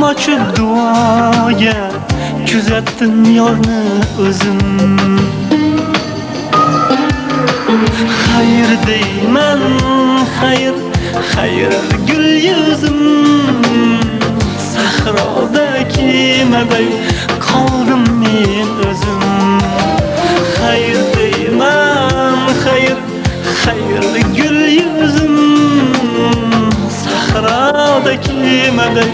açıp duoga, kuzatdim yorni o'zim. Hayır deyman, hayır, hayır gül yüzüm. Sahrodaki meday qoldim men o'zim. Hayır deyman, hayır, hayır gül yüzüm. Sahrodaki meday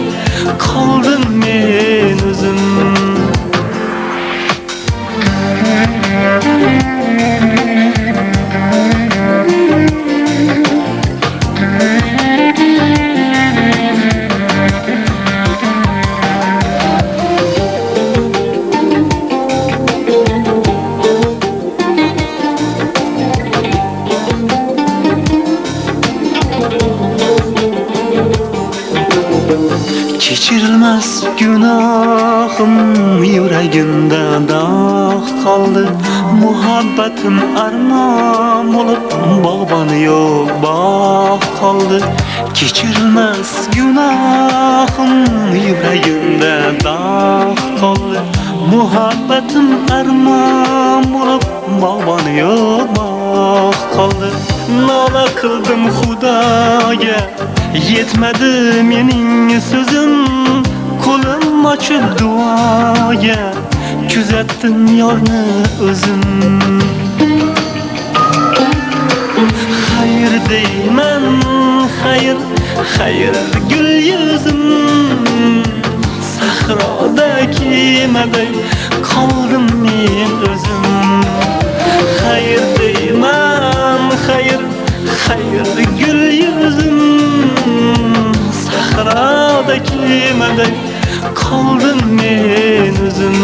qoldim men o'zim. Kechirilmas günahım yuragimda dog' qoldi. Muhabbatim armon bo'lib bog'boni yo'q bog' qoldi. Kechirilmas günahım yuragimda dog' qoldi. Muhabbatim armon bo'lib bog'boni yo'q bog' qoldi. Nola qildim Xudoga, yetmedi mening so'zim. Qo'lim ochib duoga, kuzatdim yorni o'zim. Hayır deyman, hayır, hayır gül yüzüm. Sahrodaki meday qoldim men o'zim. Hayır deyman, hayır, hayır gül yüzüm. Sahrodaki meday qoldim men o'zim.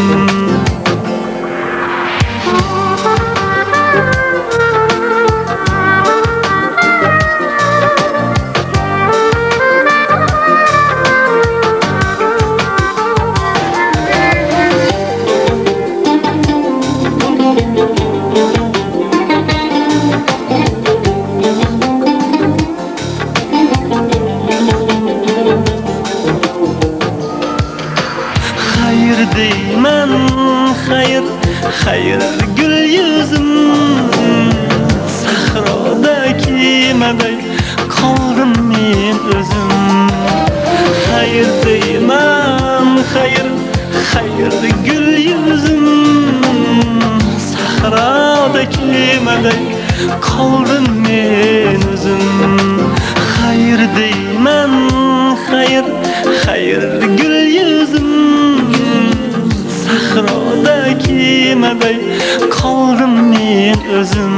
Hayır deyman, hayır, hayır gül yüzüm. Sahrodaki meday qoldim men o'zim. Hayır deyman, hayır, hayır gül yüzüm. Sahrodaki meday qoldim men o'zim. Hayır deyman, hayır, hayır gül yüzüm. Sahrodaki meday qoldim men o'zim.